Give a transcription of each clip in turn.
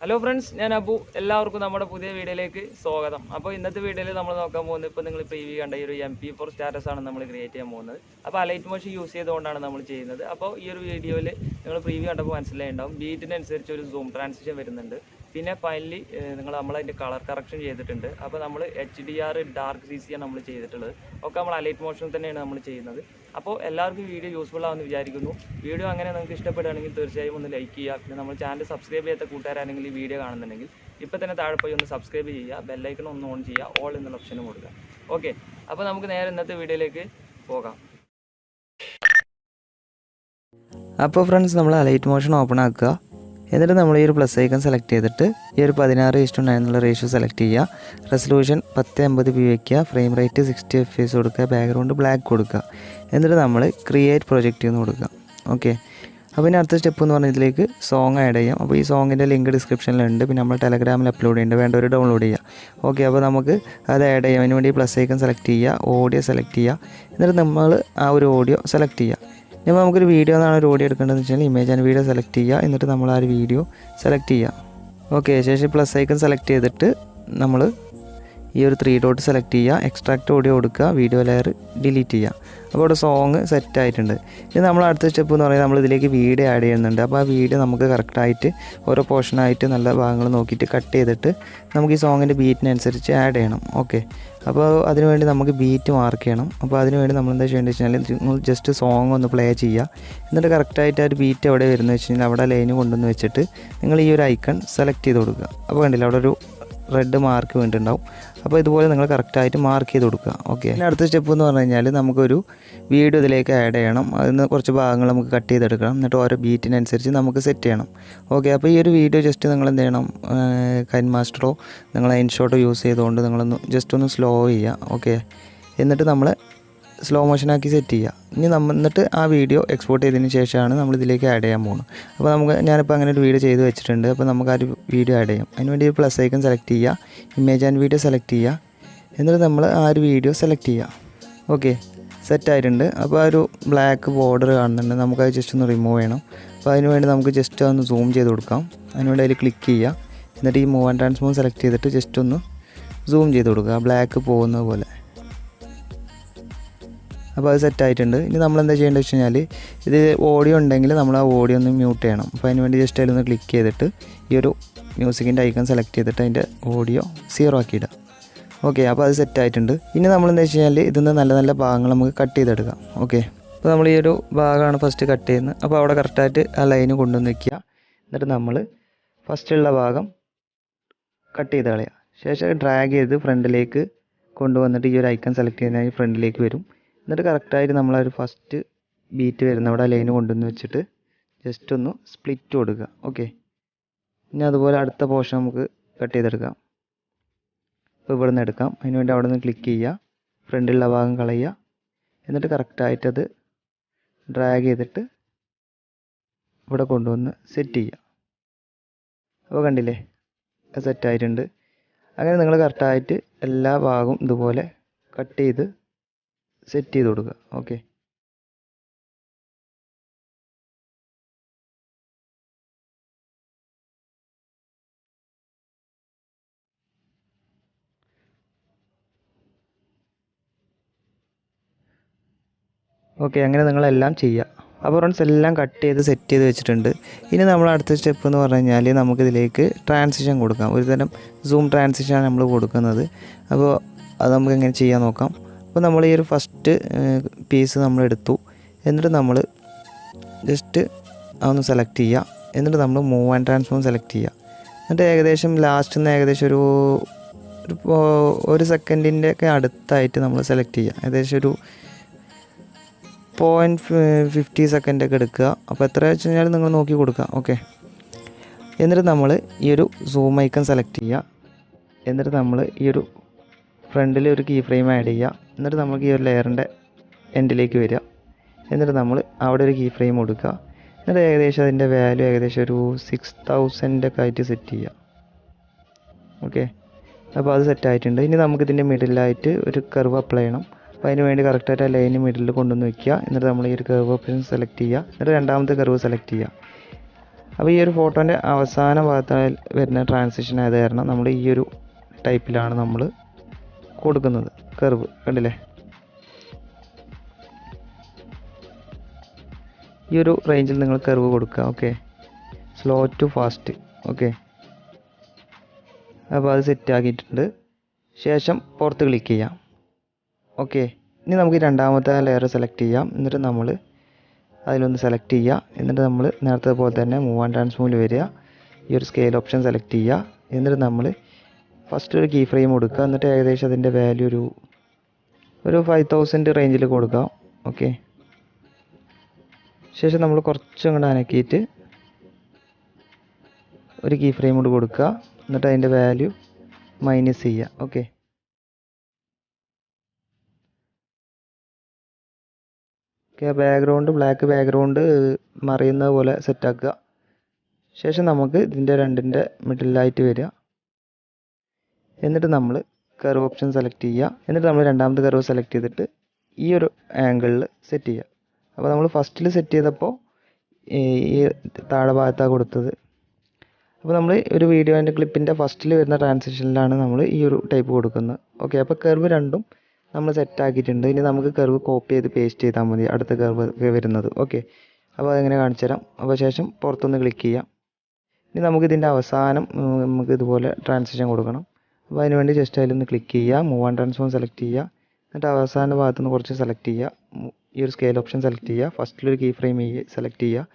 Hello friends, ഞാൻ അബു. എല്ലാവർക്കും നമ്മുടെ പുതിയ വീഡിയോയിലേക്ക് സ്വാഗതം. അപ്പോൾ ഇന്നത്തെ വീഡിയോയിൽ നമ്മൾ നോക്കാൻ പോകുന്നത്, ഇപ്പോൾ നിങ്ങൾ പ്രീവ്യൂ കണ്ട ഈ ഒരു MP4 സ്റ്റാറ്റസ് ആണ് നമ്മൾ ക്രിയേറ്റ് ചെയ്യാൻ പോകുന്നത്. അപ്പോൾ അലൈറ്റ് മോഷൻ യൂസ് ചെയ്തുകൊണ്ടാണ് നമ്മൾ ചെയ്യുന്നത്. അപ്പോൾ ഈ ഒരു വീഡിയോയിൽ നിങ്ങൾ പ്രീവ്യൂ കണ്ടപ്പോൾ മനസ്സിലായിട്ടുണ്ടാവും, ബീറ്റിനനുസരിച്ച് ഒരു സൂം ട്രാൻസിഷൻ വരുന്നുണ്ട്. പിന്നെ ഫൈനലി നമ്മളതിൻ്റെ കളർ കറക്ഷൻ ചെയ്തിട്ടുണ്ട്. അപ്പോൾ നമ്മൾ HDR ഡാർക്ക് CC ആണ് നമ്മൾ ചെയ്തിട്ടുള്ളത്. ഒക്കെ നമ്മൾ അലൈറ്റ് മോഷനിൽ തന്നെയാണ് നമ്മൾ ചെയ്യുന്നത്. അപ്പോൾ എല്ലാവർക്കും വീഡിയോ യൂസ്ഫുൾ ആവുമെന്ന് വിചാരിക്കുന്നു. വീഡിയോ അങ്ങനെ നിങ്ങൾക്ക് ഇഷ്ടപ്പെടുകയാണെങ്കിൽ തീർച്ചയായും ഒന്ന് ലൈക്ക് ചെയ്യുക. പിന്നെ നമ്മൾ ചാനൽ സബ്സ്ക്രൈബ് ചെയ്യാത്ത കൂട്ടുകാരാണെങ്കിൽ ഈ വീഡിയോ കാണുന്നുണ്ടെങ്കിൽ ഇപ്പോൾ തന്നെ താഴെ പോയി ഒന്ന് സബ്സ്ക്രൈബ് ചെയ്യുക, ബെല്ലൈക്കൺ ഒന്ന് ഓൺ ചെയ്യുക, ഓൾ എന്നുള്ള ഓപ്ഷനും കൊടുക്കുക. ഓക്കെ, അപ്പോൾ നമുക്ക് നേരെ ഇന്നത്തെ വീഡിയോയിലേക്ക് പോകാം. അപ്പോൾ ഫ്രണ്ട്സ്, നമ്മൾ അലൈറ്റ് മോഷൻ ഓപ്പൺ ആക്കുക. എന്നിട്ട് നമ്മൾ ഈ ഒരു പ്ലസ് ഐക്കൺ സെലക്ട് ചെയ്തിട്ട് ഈ ഒരു 16:9 എന്നുള്ള റേഷ്യോ സെലക്ട് ചെയ്യുക. റെസൊല്യൂഷൻ 1080p വയ്ക്കുക. ഫ്രെയിം റേറ്റ് 60 FPS കൊടുക്കുക. ബാക്ക്ഗ്രൗണ്ട് ബ്ലാക്ക് കൊടുക്കുക. എന്നിട്ട് നമ്മൾ ക്രിയേറ്റ് പ്രൊജക്റ്റ് എന്ന് കൊടുക്കുക. ഓക്കെ, അപ്പോൾ ഇനി അടുത്ത സ്റ്റെപ്പ് എന്ന് പറഞ്ഞാൽ ഇതിലേക്ക് സോങ് ആഡ് ചെയ്യാം. അപ്പോൾ ഈ സോങ്ങിൻ്റെ ലിങ്ക് ഡിസ്ക്രിപ്ഷനിലുണ്ട്. പിന്നെ നമ്മൾ ടെലഗ്രാമിൽ അപ്ലോഡ് ചെയ്യുന്നുണ്ട്, വേണ്ട ഒരു ഡൗൺലോഡ് ചെയ്യുക. ഓക്കെ, അപ്പോൾ നമുക്ക് അത് ആഡ് ചെയ്യാം. അതിന് വേണ്ടി പ്ലസ് ഐക്കൺ സെലക്ട് ചെയ്യുക, ഓഡിയോ സെലക്ട് ചെയ്യുക. എന്നിട്ട് നമ്മൾ ആ ഒരു ഓഡിയോ സെലക്ട് ചെയ്യുക. ഇപ്പോൾ നമുക്കൊരു വീഡിയോ എന്നാണ് ഒരു ഓഡിയോ എടുക്കേണ്ടതെന്ന് വെച്ചാൽ ഇമേജ് ആൻഡ് വീഡിയോ സെലക്ട് ചെയ്യുക. എന്നിട്ട് നമ്മൾ ആ ഒരു വീഡിയോ സെലക്ട് ചെയ്യുക. ഓക്കെ, ശേഷം പ്ലസ് ഐക്കൺ സെലക്ട് ചെയ്തിട്ട് നമ്മൾ ഈ ഒരു 3 ഡോട്ട് സെലക്ട് ചെയ്യുക. എക്സ്ട്രാക്റ്റ് ഓഡിയോ കൊടുക്കുക. വീഡിയോ ലെയർ ഡിലീറ്റ് ചെയ്യുക. അപ്പോൾ ഇവിടെ സോങ് സെറ്റ് ആയിട്ടുണ്ട്. ഇനി നമ്മൾ അടുത്ത സ്റ്റെപ്പ് എന്ന് പറയുന്നത്, നമ്മൾ ഇതിലേക്ക് വീഡിയോ ആഡ് ചെയ്യുന്നുണ്ട്. അപ്പോൾ ആ വീഡിയോ നമുക്ക് കറക്റ്റായിട്ട് ഓരോ പോർഷനായിട്ട് നല്ല ഭാഗങ്ങൾ നോക്കിയിട്ട് കട്ട് ചെയ്തിട്ട് നമുക്ക് ഈ സോങ്ങിൻ്റെ ബീറ്റിനനുസരിച്ച് ആഡ് ചെയ്യണം. ഓക്കെ, അപ്പോൾ അതിനുവേണ്ടി നമുക്ക് ബീറ്റ് മാർക്ക് ചെയ്യണം. അപ്പോൾ അതിനുവേണ്ടി നമ്മൾ എന്താ ചെയ്യേണ്ടത് വെച്ച് കഴിഞ്ഞാൽ ജസ്റ്റ് സോങ് ഒന്ന് പ്ലേ ചെയ്യുക. എന്നിട്ട് കറക്റ്റായിട്ട് ആ ഒരു ബീറ്റ് എവിടെ വരുന്നത് വെച്ച് കഴിഞ്ഞാൽ അവിടെ ലൈന് കൊണ്ടുവന്ന് വെച്ചിട്ട് നിങ്ങൾ ഈ ഒരു ഐക്കൺ സെലക്ട് ചെയ്ത് കൊടുക്കുക. അപ്പോൾ കണ്ടില്ല, അവിടെ ഒരു റെഡ് മാർക്ക് വേണ്ടിയിട്ടുണ്ടാവും. അപ്പോൾ ഇതുപോലെ നിങ്ങൾ കറക്റ്റായിട്ട് മാർക്ക് ചെയ്ത് കൊടുക്കുക. ഓക്കെ, പിന്നെ അടുത്ത സ്റ്റെപ്പ് എന്ന് പറഞ്ഞു കഴിഞ്ഞാൽ നമുക്കൊരു വീഡിയോ ഇതിലേക്ക് ആഡ് ചെയ്യണം. അതിന് കുറച്ച് ഭാഗങ്ങൾ നമുക്ക് കട്ട് ചെയ്തെടുക്കണം. എന്നിട്ട് ഓരോ ബീറ്റിനനുസരിച്ച് നമുക്ക് സെറ്റ് ചെയ്യണം. ഓക്കെ, അപ്പോൾ ഈ ഒരു വീഡിയോ ജസ്റ്റ് നിങ്ങൾ എന്ത് ചെയ്യണം, കൈൻമാസ്റ്ററോ നിങ്ങൾ ഇൻഷോട്ടോ യൂസ് ചെയ്തുകൊണ്ട് നിങ്ങളൊന്ന് ജസ്റ്റ് ഒന്ന് സ്ലോ ചെയ്യുക. ഓക്കെ, എന്നിട്ട് നമ്മൾ സ്ലോ മോഷനാക്കി സെറ്റ് ചെയ്യുക. ഇനി എന്നിട്ട് ആ വീഡിയോ എക്സ്പോർട്ട് ചെയ്തതിന് ശേഷമാണ് നമ്മൾ ഇതിലേക്ക് ആഡ് ചെയ്യാൻ പോകുന്നത്. അപ്പോൾ ഞാനിപ്പോൾ അങ്ങനെ ഒരു വീഡിയോ ചെയ്ത് വെച്ചിട്ടുണ്ട്. അപ്പോൾ നമുക്ക് ആ ഒരു വീഡിയോ ആഡ് ചെയ്യാം. അതിനുവേണ്ടി പ്ലസ് ഐക്കൺ സെലക്ട് ചെയ്യുക, ഇമേജ് ആൻഡ് വീഡിയോ സെലക്ട് ചെയ്യുക. എന്നിട്ട് നമ്മൾ ആ ഒരു വീഡിയോ സെലക്ട് ചെയ്യുക. ഓക്കെ, സെറ്റായിട്ടുണ്ട്. അപ്പോൾ ആ ഒരു ബ്ലാക്ക് ബോർഡർ കാണുന്നുണ്ട്, നമുക്കത് ജസ്റ്റ് ഒന്ന് റിമൂവ് ചെയ്യണം. അപ്പോൾ അതിനുവേണ്ടി നമുക്ക് ജസ്റ്റ് ഒന്ന് സൂം ചെയ്ത് കൊടുക്കാം. അതിനുവേണ്ടി അതിൽ ക്ലിക്ക് ചെയ്യുക. എന്നിട്ട് ഈ മൂവ് ആൻഡ് ട്രാൻസ്ഫോം സെലക്ട് ചെയ്തിട്ട് ജസ്റ്റ് ഒന്ന് സൂം ചെയ്ത് കൊടുക്കുക, ബ്ലാക്ക് പോകുന്നത് പോലെ. അപ്പോൾ അത് സെറ്റായിട്ടുണ്ട്. ഇനി നമ്മൾ എന്താ ചെയ്യേണ്ടത് വെച്ച് കഴിഞ്ഞാൽ, ഇത് ഓഡിയോ ഉണ്ടെങ്കിൽ നമ്മൾ ആ ഓഡിയോ ഒന്ന് മ്യൂട്ട് ചെയ്യണം. അപ്പോൾ അതിന് വേണ്ടി ജസ്റ്റ് അതിലൊന്ന് ക്ലിക്ക് ചെയ്തിട്ട് ഈ ഒരു മ്യൂസിക്കിൻ്റെ ഐക്കൺ സെലക്ട് ചെയ്തിട്ട് അതിൻ്റെ ഓഡിയോ 0 ആക്കിയിടുക. ഓക്കെ, അപ്പോൾ അത് സെറ്റായിട്ടുണ്ട്. ഇനി നമ്മൾ എന്താ വെച്ച് കഴിഞ്ഞാൽ ഇതിന്ന് നല്ല നല്ല ഭാഗങ്ങൾ നമുക്ക് കട്ട് ചെയ്തെടുക്കാം. ഓക്കെ, അപ്പോൾ നമ്മൾ ഈ ഒരു ഭാഗമാണ് ഫസ്റ്റ് കട്ട് ചെയ്യുന്നത്. അപ്പോൾ അവിടെ കറക്റ്റായിട്ട് ആ ലൈന് കൊണ്ടുവന്ന് വയ്ക്കുക. എന്നിട്ട് നമ്മൾ ഫസ്റ്റുള്ള ഭാഗം കട്ട് ചെയ്ത് കളയുക. ശേഷം ഡ്രാഗ് ചെയ്ത് ഫ്രണ്ടിലേക്ക് കൊണ്ടുവന്നിട്ട് ഈ ഒരു ഐക്കൺ സെലക്ട് ചെയ്യുന്നതിന് ഫ്രണ്ടിലേക്ക് വരും. എന്നിട്ട് കറക്റ്റായിട്ട് നമ്മൾ ആ ഒരു ഫസ്റ്റ് ബീറ്റ് വരുന്ന അവിടെ ലൈന് കൊണ്ടുവന്ന് വെച്ചിട്ട് ജസ്റ്റ് ഒന്ന് സ്പ്ലിറ്റ് കൊടുക്കുക. ഓക്കെ, ഇനി അതുപോലെ അടുത്ത പോർഷൻ നമുക്ക് കട്ട് ചെയ്തെടുക്കാം. അപ്പോൾ ഇവിടെ നിന്ന് എടുക്കാം. അതിന് വേണ്ടി അവിടെ നിന്ന് ക്ലിക്ക് ചെയ്യുക, ഫ്രണ്ടിലുള്ള ഭാഗം കളയുക. എന്നിട്ട് കറക്റ്റായിട്ടത് ഡ്രാഗ് ചെയ്തിട്ട് ഇവിടെ കൊണ്ടുവന്ന് സെറ്റ് ചെയ്യുക. അപ്പോൾ കണ്ടില്ലേ, അത് സെറ്റായിട്ടുണ്ട്. അങ്ങനെ നിങ്ങൾ കറക്റ്റായിട്ട് എല്ലാ ഭാഗവും ഇതുപോലെ കട്ട് ചെയ്ത് സെറ്റ് ചെയ്ത് കൊടുക്കുക. ഓക്കെ, അങ്ങനെ നിങ്ങളെല്ലാം ചെയ്യുക. അപ്പോൾ ഫ്രണ്ട്സ്, എല്ലാം കട്ട് ചെയ്ത് സെറ്റ് ചെയ്ത് വെച്ചിട്ടുണ്ട്. ഇനി നമ്മൾ അടുത്ത സ്റ്റെപ്പ് എന്ന് പറഞ്ഞു കഴിഞ്ഞാൽ നമുക്കിതിലേക്ക് ട്രാൻസിഷൻ കൊടുക്കാം. ഒരുതരം സൂം ട്രാൻസിഷനാണ് നമ്മൾ കൊടുക്കുന്നത്. അപ്പോൾ അത് നമുക്ക് എങ്ങനെ ചെയ്യാൻ നോക്കാം. അപ്പോൾ നമ്മൾ ഈ ഒരു ഫസ്റ്റ് പീസ് നമ്മൾ എടുത്തു. എന്നിട്ട് നമ്മൾ ജസ്റ്റ് അതൊന്ന് സെലക്ട് ചെയ്യുക. എന്നിട്ട് നമ്മൾ മൂവ് ആൻഡ് ട്രാൻസ്ഫോം സെലക്ട് ചെയ്യുക. എന്നിട്ട് ഏകദേശം ലാസ്റ്റ് നിന്ന് ഏകദേശം ഒരു സെക്കൻഡിൻ്റെ ഒക്കെ അടുത്തായിട്ട് നമ്മൾ സെലക്ട് ചെയ്യുക. ഏകദേശം ഒരു 0.50 സെക്കൻഡൊക്കെ എടുക്കുക. അപ്പോൾ എത്ര വെച്ച് കഴിഞ്ഞാൽ നിങ്ങൾ നോക്കി കൊടുക്കുക. ഓക്കെ, എന്നിട്ട് നമ്മൾ ഈ ഒരു സൂം ഐക്കൺ സെലക്ട് ചെയ്യുക. എന്നിട്ട് നമ്മൾ ഈ ഒരു ഫ്രണ്ടിൽ ഒരു കീ ഫ്രെയിം ആഡ് ചെയ്യുക. എന്നിട്ട് നമുക്ക് ഈ ഒരു ലെയറിൻ്റെ എൻഡിലേക്ക് വരിക. എന്നിട്ട് നമ്മൾ അവിടെ ഒരു കീ ഫ്രെയിം കൊടുക്കുക. എന്നിട്ട് ഏകദേശം അതിൻ്റെ വാല്യൂ ഏകദേശം ഒരു 6000 ഒക്കെ ആയിട്ട് സെറ്റ് ചെയ്യുക. ഓക്കെ, അപ്പോൾ അത് സെറ്റായിട്ടുണ്ട്. ഇനി നമുക്കിതിൻ്റെ മിഡിലായിട്ട് ഒരു കർവ് അപ്ലൈ ചെയ്യണം. അപ്പോൾ അതിന് വേണ്ടി കറക്റ്റായിട്ട് ആ ലൈന് മിഡിൽ കൊണ്ടുവന്ന് വയ്ക്കുക. എന്നിട്ട് നമ്മൾ ഈ ഒരു കർവ് ഓപ്ഷൻ സെലക്ട് ചെയ്യുക. എന്നിട്ട് രണ്ടാമത്തെ കർവ് സെലക്ട് ചെയ്യുക. അപ്പോൾ ഈ ഒരു ഫോട്ടോൻ്റെ അവസാന ഭാഗത്ത് വരുന്ന ട്രാൻസിഷൻ ആയത് കാരണം നമ്മൾ ഈ ഒരു ടൈപ്പിലാണ് നമ്മൾ കൊടുക്കുന്നത്. കർവ് കണ്ടില്ലേ, ഈ ഒരു റേഞ്ചിൽ നിങ്ങൾ കർവ് കൊടുക്കുക. Okay, slow to fast. Okay, അപ്പോൾ അത് സെറ്റ് ആക്കിയിട്ടുണ്ട്. ശേഷം പുറത്ത് ക്ലിക്ക് ചെയ്യാം. ഓക്കെ, ഇനി നമുക്ക് രണ്ടാമത്തെ ലെയർ സെലക്ട് ചെയ്യാം. എന്നിട്ട് നമ്മൾ അതിലൊന്ന് സെലക്ട് ചെയ്യുക. എന്നിട്ട് നമ്മൾ നേരത്തെ പോലെ തന്നെ മൂവ് ആൻഡ് ട്രാൻസ്ഫോമിൽ വരിക. ഈ ഒരു സ്കെയിൽ ഓപ്ഷൻ സെലക്ട് ചെയ്യുക. എന്നിട്ട് നമ്മൾ ഫസ്റ്റ് ഒരു കീ ഫ്രെയിം കൊടുക്കുക. എന്നിട്ട് ഏകദേശം അതിൻ്റെ വാല്യൂ ഒരു 5000 റേഞ്ചിൽ കൊടുക്കാം. ഓക്കെ, ശേഷം നമ്മൾ കുറച്ചും കൂടെ അനക്കിയിട്ട് ഒരു കീ ഫ്രെയിം കൂടി കൊടുക്കുക. എന്നിട്ട് അതിൻ്റെ വാല്യൂ മൈനസ് ചെയ്യുക. ഓക്കെ, ബാക്ക്ഗ്രൗണ്ട് ബ്ലാക്ക് ബാക്ക്ഗ്രൗണ്ട് മറിയുന്ന പോലെ സെറ്റാക്കുക. ശേഷം നമുക്ക് ഇതിൻ്റെ രണ്ടിൻ്റെ മിഡിലായിട്ട് വരിക. എന്നിട്ട് നമ്മൾ കർവ് ഓപ്ഷൻ സെലക്ട് ചെയ്യുക. എന്നിട്ട് നമ്മൾ രണ്ടാമത്തെ കർവ് സെലക്ട് ചെയ്തിട്ട് ഈ ഒരു ആംഗിളിൽ സെറ്റ് ചെയ്യുക. അപ്പോൾ നമ്മൾ ഫസ്റ്റിൽ സെറ്റ് ചെയ്തപ്പോൾ ഈ താഴെ ഭാഗത്താണ് കൊടുത്തത്. അപ്പോൾ നമ്മൾ ഒരു വീഡിയോൻ്റെ ക്ലിപ്പിൻ്റെ ഫസ്റ്റിൽ വരുന്ന ട്രാൻസിഷനിലാണ് നമ്മൾ ഈ ഒരു ടൈപ്പ് കൊടുക്കുന്നത്. ഓക്കെ, അപ്പോൾ കർവ് രണ്ടും നമ്മൾ സെറ്റ് ആക്കിയിട്ടുണ്ട്. ഇനി നമുക്ക് കർവ് കോപ്പി ചെയ്ത് പേസ്റ്റ് ചെയ്താൽ മതി അടുത്ത കർവ് വരുന്നത്. ഓക്കെ, അപ്പോൾ അതെങ്ങനെ കാണിച്ചു തരാം. അപ്പോൾ ശേഷം പുറത്തൊന്ന് ക്ലിക്ക് ചെയ്യാം. ഇനി നമുക്ക് ഇതിൻ്റെ അവസാനം നമുക്ക് ഇതുപോലെ ട്രാൻസിഷൻ കൊടുക്കണം. അപ്പോൾ അതിന് വേണ്ടി ജസ്റ്റ് അതിലൊന്ന് ക്ലിക്ക് ചെയ്യുക. മൂവ് ആൻഡ് ട്രാൻസ്ഫോം സെലക്ട് ചെയ്യുക. എന്നിട്ട് അവസാന ഭാഗത്തുനിന്ന് കുറച്ച് സെലക്ട് ചെയ്യുക. ഈ ഒരു സ്കെയിൽ ഓപ്ഷൻ സെലക്ട് ചെയ്യുക. ഫസ്റ്റിലൊരു കീ ഫ്രെയിം സെലക്ട് ചെയ്യുക.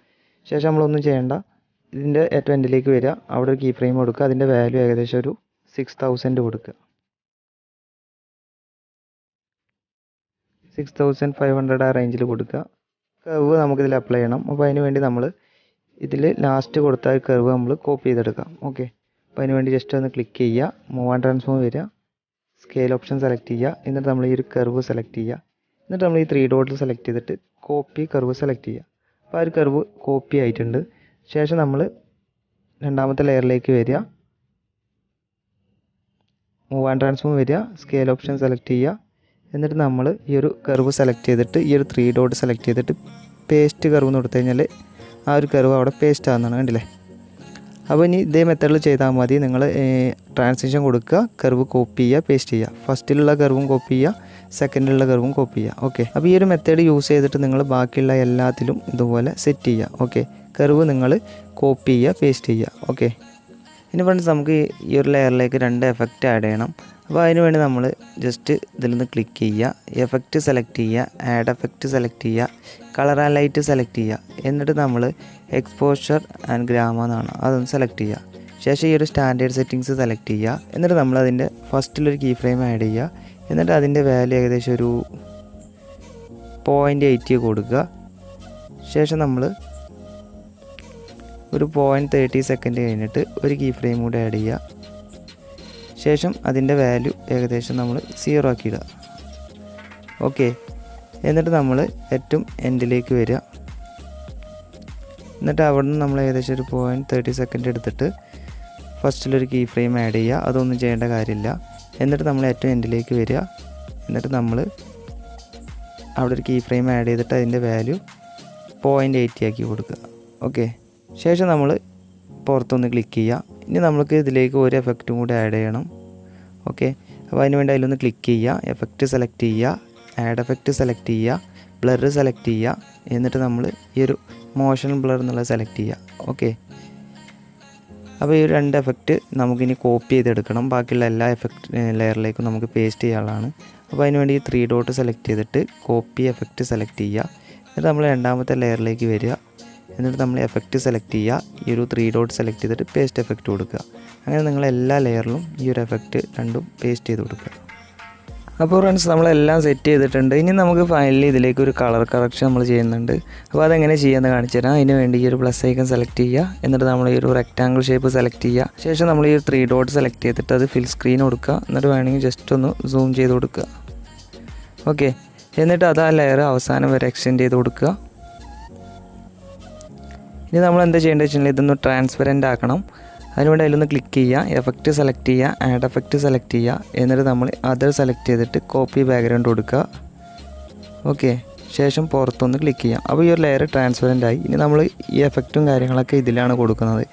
ശേഷം നമ്മളൊന്നും ചെയ്യേണ്ട, ഇതിൻ്റെ ഏറ്റവും എൻഡിലേക്ക് വരിക. അവിടെ ഒരു കീ ഫ്രെയിം കൊടുക്കുക. അതിൻ്റെ വാല്യൂ ഏകദേശം ഒരു 6000 കൊടുക്കുക. 6500 ആ റേഞ്ചിൽ കൊടുക്കുക. കർവ് നമുക്കിതിൽ അപ്ലൈ ചെയ്യണം. അപ്പോൾ അതിന് വേണ്ടി നമ്മൾ ഇതിൽ ലാസ്റ്റ് കൊടുത്ത കർവ് നമ്മൾ കോപ്പി ചെയ്തെടുക്കാം. ഓക്കെ, അപ്പോൾ അതിന് വേണ്ടി ജസ്റ്റ് ഒന്ന് ക്ലിക്ക് ചെയ്യുക. മൂവ് ആൻഡ് ട്രാൻസ്ഫോം വരിക. സ്കെയിൽ ഓപ്ഷൻ സെലക്ട് ചെയ്യുക. എന്നിട്ട് നമ്മൾ ഈ ഒരു കർവ് സെലക്ട് ചെയ്യുക. എന്നിട്ട് നമ്മൾ ഈ 3 ഡോട്ടിൽ സെലക്ട് ചെയ്തിട്ട് കോപ്പി കർവ് സെലക്ട് ചെയ്യുക. അപ്പോൾ ആ ഒരു കർവ് കോപ്പി ആയിട്ടുണ്ട്. ശേഷം നമ്മൾ രണ്ടാമത്തെ ലെയറിലേക്ക് വരിക. മൂവ് ആൻഡ് ട്രാൻസ്ഫോം വരിക. സ്കെയിൽ ഓപ്ഷൻ സെലക്ട് ചെയ്യുക. എന്നിട്ട് നമ്മൾ ഈ ഒരു കർവ് സെലക്ട് ചെയ്തിട്ട് ഈ ഒരു 3 ഡോട്ട് സെലക്ട് ചെയ്തിട്ട് പേസ്റ്റ് കർവ് എന്ന് കൊടുത്തു കഴിഞ്ഞാൽ ആ ഒരു കർവ് അവിടെ പേസ്റ്റ് ആകുന്നതാണ്. കണ്ടില്ലേ? അപ്പോൾ ഇനി ഇതേ മെത്തേഡിൽ ചെയ്താൽ മതി. നിങ്ങൾ ട്രാൻസിഷൻ കൊടുക്കുക, കർവ് കോപ്പി ചെയ്യുക, പേസ്റ്റ് ചെയ്യുക. ഫസ്റ്റിലുള്ള കർവും കോപ്പി ചെയ്യുക, സെക്കൻഡിലുള്ള കർവും കോപ്പി ചെയ്യുക. ഓക്കെ, അപ്പോൾ ഈ ഒരു മെത്തേഡ് യൂസ് ചെയ്തിട്ട് നിങ്ങൾ ബാക്കിയുള്ള എല്ലാത്തിലും ഇതുപോലെ സെറ്റ് ചെയ്യുക. ഓക്കെ, കർവ് നിങ്ങൾ കോപ്പി ചെയ്യുക, പേസ്റ്റ് ചെയ്യുക. ഓക്കെ, ഇനി ഫ്രണ്ട്സ് നമുക്ക് ഈ ഒരു ലെയറിലേക്ക് 2 എഫക്റ്റ് ആഡ് ചെയ്യണം. അപ്പോൾ അതിന് വേണ്ടി നമ്മൾ ജസ്റ്റ് ഇതിൽ നിന്ന് ക്ലിക്ക് ചെയ്യുക. എഫക്റ്റ് സെലക്ട് ചെയ്യുക, ആഡ് എഫക്റ്റ് സെലക്ട് ചെയ്യുക, കളർ ആൻഡ് ലൈറ്റ് സെലക്ട് ചെയ്യുക. എന്നിട്ട് നമ്മൾ എക്സ്പോഷർ ആൻഡ് ഗ്രാമ എന്നാണ് അതൊന്ന് സെലക്ട് ചെയ്യുക. ശേഷം ഈ ഒരു സ്റ്റാൻഡേർഡ് സെറ്റിങ്സ് സെലക്ട് ചെയ്യുക. എന്നിട്ട് നമ്മൾ അതിൻ്റെ ഫസ്റ്റിലൊരു കീ ഫ്രെയിം ആഡ് ചെയ്യുക. എന്നിട്ട് അതിൻ്റെ വാല്യൂ ഏകദേശം ഒരു 0.80 കൊടുക്കുക. ശേഷം നമ്മൾ ഒരു 0.30 സെക്കൻഡ് കഴിഞ്ഞിട്ട് ഒരു കീ ഫ്രെയിം കൂടി ആഡ് ചെയ്യുക. ശേഷം അതിൻ്റെ വാല്യൂ ഏകദേശം നമ്മൾ 0 ആക്കിയിടുക. ഓക്കെ, എന്നിട്ട് നമ്മൾ ഏറ്റവും എൻഡിലേക്ക് വരിക. എന്നിട്ട് അവിടെ നിന്ന് നമ്മൾ ഏകദേശം ഒരു 0.30 സെക്കൻഡ് എടുത്തിട്ട് ഫസ്റ്റിലൊരു കീ ഫ്രെയിം ആഡ് ചെയ്യുക. അതൊന്നും ചെയ്യേണ്ട കാര്യമില്ല. എന്നിട്ട് നമ്മൾ ഏറ്റവും എൻഡിലേക്ക് വരിക. എന്നിട്ട് നമ്മൾ അവിടെ ഒരു കീ ഫ്രെയിം ആഡ് ചെയ്തിട്ട് അതിൻ്റെ വാല്യൂ 0.80 ആക്കി കൊടുക്കുക. ഓക്കെ, ശേഷം നമ്മൾ പുറത്തൊന്ന് ക്ലിക്ക് ചെയ്യുക. ഇനി നമുക്ക് ഇതിലേക്ക് ഒരു എഫക്റ്റും കൂടി ആഡ് ചെയ്യണം. ഓക്കെ, അപ്പോൾ അതിന് വേണ്ടി അതിലൊന്ന് ക്ലിക്ക് ചെയ്യുക. എഫക്റ്റ് സെലക്ട് ചെയ്യുക, ആഡ് എഫക്റ്റ് സെലക്ട് ചെയ്യുക, ബ്ലർ സെലക്ട് ചെയ്യുക. എന്നിട്ട് നമ്മൾ ഈ ഒരു മോഷൻ ബ്ലർ എന്നുള്ളത് സെലക്ട് ചെയ്യുക. ഓക്കെ, അപ്പോൾ ഈ 2 എഫക്റ്റ് നമുക്കിനി കോപ്പി ചെയ്തെടുക്കണം. ബാക്കിയുള്ള എല്ലാ ലെയറിലേക്കും നമുക്ക് പേസ്റ്റ് ചെയ്യാനുള്ളതാണ്. അപ്പോൾ അതിന് വേണ്ടി ഈ 3 ഡോട്ട് സെലക്ട് ചെയ്തിട്ട് കോപ്പി എഫക്റ്റ് സെലക്ട് ചെയ്യുക. എന്നിട്ട് നമ്മൾ രണ്ടാമത്തെ ലെയറിലേക്ക് വരിക. എന്നിട്ട് നമ്മൾ എഫക്റ്റ് സെലക്ട് ചെയ്യുക. ഈ ഒരു 3 ഡോട്ട് സെലക്ട് ചെയ്തിട്ട് പേസ്റ്റ് എഫക്റ്റ് കൊടുക്കുക. അങ്ങനെ നിങ്ങൾ എല്ലാ ലെയറിലും ഈ ഒരു എഫക്റ്റ് രണ്ടും പേസ്റ്റ് ചെയ്ത് കൊടുക്കുക. അപ്പോൾ ഫ്രണ്ട്സ് നമ്മളെല്ലാം സെറ്റ് ചെയ്തിട്ടുണ്ട്. ഇനി നമുക്ക് ഫൈനലി ഇതിലേക്ക് ഒരു കളർ കറക്ഷൻ നമ്മൾ ചെയ്യുന്നുണ്ട്. അപ്പോൾ അതെങ്ങനെ ചെയ്യാമെന്ന് കാണിച്ചു തരാം. അതിന് വേണ്ടി ഈ ഒരു പ്ലസ് ഐക്കൺ സെലക്ട് ചെയ്യുക. എന്നിട്ട് നമ്മൾ ഈ ഒരു റെക്റ്റാങ്കിൾ ഷേപ്പ് സെലക്ട് ചെയ്യുക. ശേഷം നമ്മൾ ഈ 3 ഡോട്ട് സെലക്ട് ചെയ്തിട്ട് അത് ഫിൽ സ്ക്രീൻ കൊടുക്കുക. എന്നിട്ട് വേണമെങ്കിൽ ജസ്റ്റ് ഒന്ന് സൂം ചെയ്ത് കൊടുക്കുക. ഓക്കെ, എന്നിട്ട് അത് ആ ലെയർ അവസാനം വരെ എക്സ്റ്റെൻഡ് ചെയ്ത് കൊടുക്കുക. ഇനി നമ്മൾ എന്താ ചെയ്യേണ്ടത് വെച്ചാൽ ഇതൊന്ന് ട്രാൻസ്പെറൻ്റ് ആക്കണം. അതിനുവേണ്ടി അതിലൊന്ന് ക്ലിക്ക് ചെയ്യുക, എഫക്റ്റ് സെലക്ട് ചെയ്യുക, ആഡ് എഫക്റ്റ് സെലക്ട് ചെയ്യുക. എന്നിട്ട് നമ്മൾ അതർ സെലക്ട് ചെയ്തിട്ട് കോപ്പി ബാക്ക്ഗ്രൗണ്ട് കൊടുക്കുക. ഓക്കെ. ശേഷം പുറത്തൊന്ന് ക്ലിക്ക് ചെയ്യാം. അപ്പോൾ ഈ ഒരു ലെയർ ട്രാൻസ്പെറൻ്റ് ആയി. ഇനി നമ്മൾ ഈ എഫക്റ്റും കാര്യങ്ങളൊക്കെ ഇതിലാണ് കൊടുക്കുന്നത്.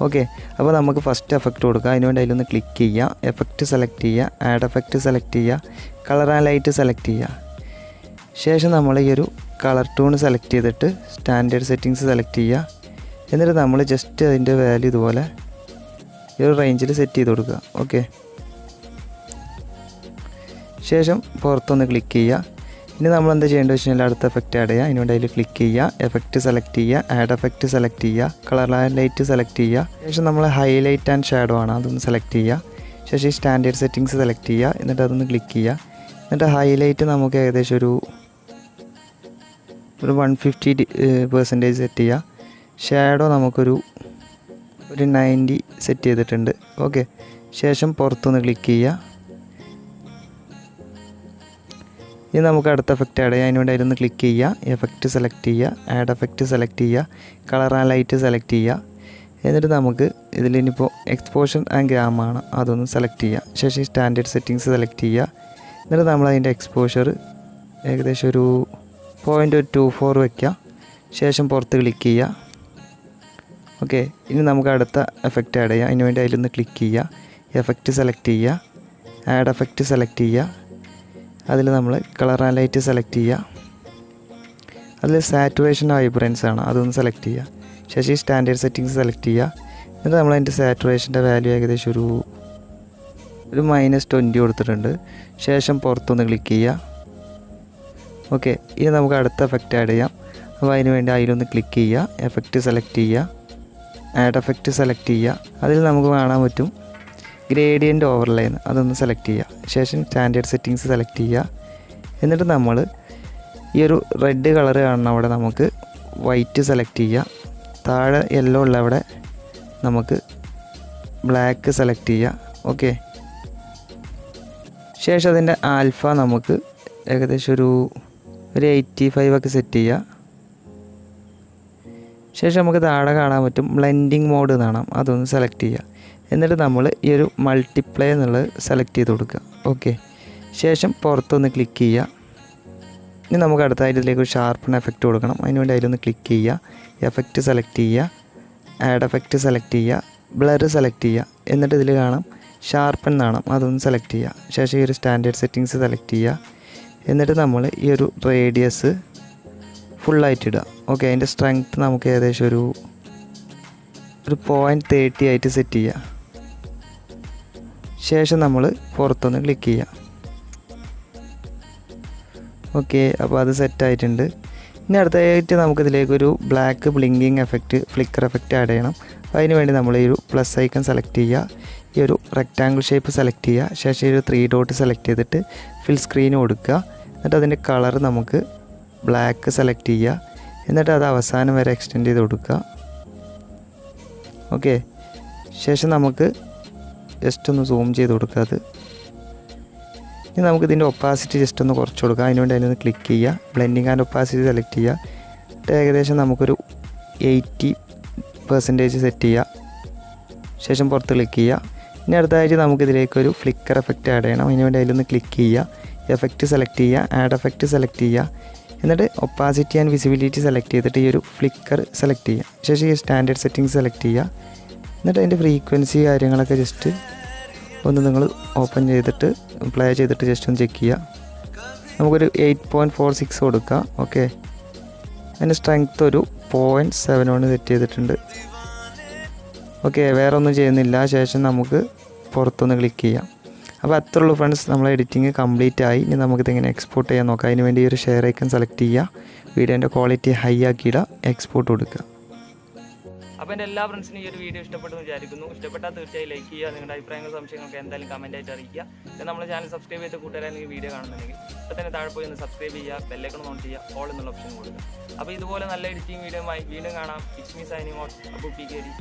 ഓക്കെ. അപ്പോൾ നമുക്ക് ഫസ്റ്റ് എഫക്റ്റ് കൊടുക്കുക. അതിനുവേണ്ടി അതിലൊന്ന് ക്ലിക്ക് ചെയ്യുക, എഫക്റ്റ് സെലക്ട് ചെയ്യുക, ആഡ് എഫക്റ്റ് സെലക്ട് ചെയ്യുക, കളർ ആൻഡ് ലൈറ്റ് സെലക്ട് ചെയ്യുക. ശേഷം നമ്മൾ ഈ ഒരു കളർ ടൂൺ സെലക്ട് ചെയ്തിട്ട് സ്റ്റാൻഡേർഡ് സെറ്റിങ്സ് സെലക്ട് ചെയ്യുക. എന്നിട്ട് നമ്മൾ ജസ്റ്റ് അതിൻ്റെ വാല്യൂ ഇതുപോലെ ഈ ഒരു റേഞ്ചിൽ സെറ്റ് ചെയ്ത് കൊടുക്കുക. ഓക്കെ. ശേഷം പുറത്തൊന്ന് ക്ലിക്ക് ചെയ്യുക. ഇനി നമ്മൾ എന്താ ചെയ്യേണ്ടത് വെച്ച് കഴിഞ്ഞാൽ അടുത്ത എഫക്റ്റ് ആഡ് ചെയ്യുക. അതിനുവേണ്ടി അതിൽ ക്ലിക്ക് ചെയ്യുക, എഫക്റ്റ് സെലക്ട് ചെയ്യുക, ആഡ് എഫക്റ്റ് സെലക്ട് ചെയ്യുക, കളർ ആൻഡ് ലൈറ്റ് സെലക്ട് ചെയ്യുക. ശേഷം നമ്മൾ ഹൈലൈറ്റ് ആൻഡ് ഷാഡോ ആണ്, അതൊന്ന് സെലക്ട് ചെയ്യുക. ശേഷം ഈ സ്റ്റാൻഡേർഡ് സെറ്റിങ്സ് സെലക്ട് ചെയ്യുക. എന്നിട്ട് അതൊന്ന് ക്ലിക്ക് ചെയ്യുക. എന്നിട്ട് ഹൈലൈറ്റ് നമുക്ക് ഏകദേശം ഒരു 150% സെറ്റ് ചെയ്യുക. ഷാഡോ നമുക്കൊരു 90 സെറ്റ് ചെയ്തിട്ടുണ്ട്. ഓക്കെ. ശേഷം പുറത്തൊന്ന് ക്ലിക്ക് ചെയ്യുക. ഇനി നമുക്ക് അടുത്ത എഫക്റ്റ് ആഡ് ചെയ്യാം. അതിനുവേണ്ടി അതിലൊന്ന് ക്ലിക്ക് ചെയ്യുക, എഫക്റ്റ് സെലക്ട് ചെയ്യുക, ആഡ് എഫക്റ്റ് സെലക്ട് ചെയ്യുക, കളർ ആൻഡ് ലൈറ്റ് സെലക്ട് ചെയ്യുക. എന്നിട്ട് നമുക്ക് ഇതിലിനിപ്പോൾ എക്സ്പോഷർ ആൻഡ് ഗ്രാമാണ്, അതൊന്ന് സെലക്ട് ചെയ്യുക. ശേഷം സ്റ്റാൻഡേർഡ് സെറ്റിങ്സ് സെലക്ട് ചെയ്യുക. എന്നിട്ട് നമ്മൾ അതിൻ്റെ എക്സ്പോഷർ ഏകദേശം ഒരു 0.24 വയ്ക്കുക. ശേഷം പുറത്ത് ക്ലിക്ക് ചെയ്യുക. ഓക്കെ. ഇനി നമുക്ക് അടുത്ത എഫക്റ്റ് ആഡ് ചെയ്യാം. അതിനുവേണ്ടി അതിലൊന്ന് ക്ലിക്ക് ചെയ്യുക, എഫക്റ്റ് സെലക്ട് ചെയ്യുക, ആഡ് എഫക്റ്റ് സെലക്ട് ചെയ്യുക. അതിൽ നമ്മൾ കളർ ആൻഡ് ലൈറ്റ് സെലക്ട് ചെയ്യുക. അതിൽ സാറ്റുറേഷൻ വൈബ്രൻസ് ആണ്, അതൊന്ന് സെലക്ട് ചെയ്യുക. ശേഷം സ്റ്റാൻഡേർഡ് സെറ്റിങ്സ് സെലക്ട് ചെയ്യുക. എന്നിട്ട് നമ്മൾ അതിൻ്റെ സാറ്റുറേഷൻ്റെ വാല്യൂ ഏകദേശം ഒരു -20 കൊടുത്തിട്ടുണ്ട്. ശേഷം പുറത്തൊന്ന് ക്ലിക്ക് ചെയ്യുക. ഓക്കെ. ഇനി നമുക്ക് അടുത്ത എഫക്റ്റ് ആഡ് ചെയ്യാം. അപ്പോൾ അതിന് വേണ്ടി അതിലൊന്ന് ക്ലിക്ക് ചെയ്യുക, എഫക്റ്റ് സെലക്ട് ചെയ്യുക, ആഡ് എഫക്റ്റ് സെലക്ട് ചെയ്യുക. അതിൽ നമുക്ക് കാണാൻ പറ്റും ഗ്രേഡിയൻ്റ് ഓവർലൈൻ, അതൊന്ന് സെലക്ട് ചെയ്യുക. ശേഷം സ്റ്റാൻഡേർഡ് സെറ്റിങ്സ് സെലക്ട് ചെയ്യുക. എന്നിട്ട് നമ്മൾ ഈ ഒരു റെഡ് കളർ കാണുന്ന അവിടെ നമുക്ക് വൈറ്റ് സെലക്ട് ചെയ്യുക. താഴെ യെല്ലോ ഉള്ള അവിടെ നമുക്ക് ബ്ലാക്ക് സെലക്ട് ചെയ്യുക. ഓക്കെ. ശേഷം അതിൻ്റെ ആൽഫ നമുക്ക് ഏകദേശം ഒരു 85 ഒക്കെ സെറ്റ് ചെയ്യുക. ശേഷം നമുക്ക് താഴെ കാണാൻ പറ്റും ബ്ലെൻഡിങ് മോഡ് കാണാം, അതൊന്ന് സെലക്ട് ചെയ്യുക. എന്നിട്ട് നമ്മൾ ഈ ഒരു മൾട്ടിപ്ലൈ എന്നുള്ളത് സെലക്ട് ചെയ്ത് കൊടുക്കുക. ഓക്കെ. ശേഷം പുറത്തൊന്ന് ക്ലിക്ക് ചെയ്യുക. ഇനി നമുക്ക് അടുത്തായിട്ട് ഇതിലേക്ക് ഒരു ഷാർപ്പൺ എഫക്റ്റ് കൊടുക്കണം. അതിനുവേണ്ടി അതിലൊന്ന് ക്ലിക്ക് ചെയ്യുക, എഫക്റ്റ് സെലക്ട് ചെയ്യുക, ആഡ് എഫക്റ്റ് സെലക്ട് ചെയ്യുക, ബ്ലർ സെലക്ട് ചെയ്യുക. എന്നിട്ട് ഇതിൽ കാണാം ഷാർപ്പൺ കാണാം, അതൊന്ന് സെലക്ട് ചെയ്യുക. ശേഷം ഈ ഒരു സ്റ്റാൻഡേർഡ് സെറ്റിങ്സ് സെലക്ട് ചെയ്യുക. എന്നിട്ട് നമ്മൾ ഈ ഒരു റേഡിയസ് ഫുള്ളായിട്ട് ഇടുക. ഓക്കെ. അതിൻ്റെ സ്ട്രെങ്ത്ത് നമുക്ക് ഏകദേശം ഒരു 0.30 ആയിട്ട് സെറ്റ് ചെയ്യുക. ശേഷം നമ്മൾ പുറത്തൊന്ന് ക്ലിക്ക് ചെയ്യുക. ഓക്കെ. അപ്പോൾ അത് സെറ്റായിട്ടുണ്ട്. ഇനി അടുത്തതായിട്ട് നമുക്കിതിലേക്കൊരു black blinking effect, flicker effect add ചെയ്യണം. അപ്പോൾ അതിന് വേണ്ടി നമ്മൾ ഈ ഒരു പ്ലസ് ഐക്കൺ സെലക്ട് ചെയ്യുക, ഈ ഒരു റെക്റ്റാങ്കിൾ ഷേപ്പ് സെലക്ട് ചെയ്യുക. ശേഷം ഈ ഒരു 3 ഡോട്ട് സെലക്ട് ചെയ്തിട്ട് ഫിൽ സ്ക്രീൻ കൊടുക്കുക. എന്നിട്ട് അതിൻ്റെ കളർ നമുക്ക് ബ്ലാക്ക് സെലക്ട് ചെയ്യുക. എന്നിട്ട് അത് അവസാനം വരെ എക്സ്റ്റെൻഡ് ചെയ്ത് കൊടുക്കുക. ഓക്കെ. ശേഷം നമുക്ക് ജസ്റ്റ് ഒന്ന് സൂം ചെയ്ത് കൊടുക്കുക. അത് ഇനി നമുക്കിതിൻ്റെ ഒപ്പാസിറ്റി ജസ്റ്റ് ഒന്ന് കുറച്ച് കൊടുക്കുക. അതിനുവേണ്ടി അതിനൊന്ന് ക്ലിക്ക് ചെയ്യുക, ബ്ലെൻഡിങ് ആൻഡ് ഒപ്പാസിറ്റി സെലക്ട് ചെയ്യുക. ഏകദേശം നമുക്കൊരു 80% സെറ്റ് ചെയ്യുക. ശേഷം പുറത്ത് ക്ലിക്ക് ചെയ്യുക. ഇനി അടുത്തതായിട്ട് നമുക്കിതിലേക്കൊരു ഫ്ലിക്കർ എഫക്റ്റ് ആഡ് ചെയ്യണം. അതിനുവേണ്ടി അതിലൊന്ന് ക്ലിക്ക് ചെയ്യുക, എഫക്റ്റ് സെലക്ട് ചെയ്യുക, ആഡ് എഫക്റ്റ് സെലക്ട് ചെയ്യുക. എന്നിട്ട് ഒപ്പാസിറ്റി ആൻഡ് വിസിബിലിറ്റി സെലക്ട് ചെയ്തിട്ട് ഈ ഒരു ഫ്ലിക്കർ സെലക്ട് ചെയ്യുക. ശേഷം ഈ സ്റ്റാൻഡേർഡ് സെറ്റിങ്സ് സെലക്ട് ചെയ്യുക. എന്നിട്ട് അതിൻ്റെ ഫ്രീക്വൻസി കാര്യങ്ങളൊക്കെ ജസ്റ്റ് ഒന്ന് നിങ്ങൾ ഓപ്പൺ ചെയ്തിട്ട് പ്ലേ ചെയ്തിട്ട് ജസ്റ്റ് ഒന്ന് ചെക്ക് ചെയ്യുക. നമുക്കൊരു 8.46 കൊടുക്കുക. ഓക്കെ. അതിൻ്റെ സ്ട്രെങ്ത്ത് ഒരു 0.71 സെറ്റ് ചെയ്തിട്ടുണ്ട്. ഓക്കെ. വേറെ ഒന്നും ചെയ്യുന്നില്ല. ശേഷം നമുക്ക് പുറത്തൊന്ന് ക്ലിക്ക് ചെയ്യാം. അപ്പോൾ അത്രേ ഉള്ളൂ ഫ്രണ്ട്സ്, നമ്മളെ എഡിറ്റിംഗ് കംപ്ലീറ്റ് ആയി. ഇനി നമുക്കിതിങ്ങനെ എക്സ്പോർട്ട് ചെയ്യാൻ നോക്കാം. അതിന് വേണ്ടി ഒരു ഷെയർ ഐക്കൺ സെലക്ട് ചെയ്യുക, വീഡിയോൻ്റെ ക്വാളിറ്റി ഹൈ ആക്കിയിടുക, എക്സ്പോർട്ട് കൊടുക്കുക. അപ്പോൾ എൻ്റെ എല്ലാ ഫ്രണ്ട്സിനും ഈ ഒരു വീഡിയോ ഇഷ്ടപ്പെട്ടെന്ന് വിചാരിക്കുന്നു. ഇഷ്ടപ്പെട്ടാൽ തീർച്ചയായും ലൈക്ക് ചെയ്യുക. നിങ്ങളുടെ അഭിപ്രായങ്ങളും സംശയങ്ങളൊക്കെ എന്തായാലും കമൻറ്റ് ആയിട്ട് അറിയിക്കുക. പിന്നെ നമ്മുടെ ചാനൽ സബ്സ്ക്രൈബ് ചെയ്ത കൂട്ടുകാരാണെങ്കിൽ വീഡിയോ കാണുന്നുണ്ടെങ്കിൽ ഇപ്പോൾ തന്നെ താഴെ പോയി ഒന്ന് സബ്സ്ക്രൈബ് ചെയ്യുക, ബെല്ലൈക്കൺ ഓൺ ചെയ്യുക, ഓൾ എന്നുള്ള ഓപ്ഷൻ കൊടുക്കുക. അപ്പോൾ ഇതുപോലെ നല്ല എഡിറ്റിംഗ് വീഡിയോയുമായി വീണ്ടും കാണാം. It's me signing out. അപ്പോൾ പി കെ ഡി.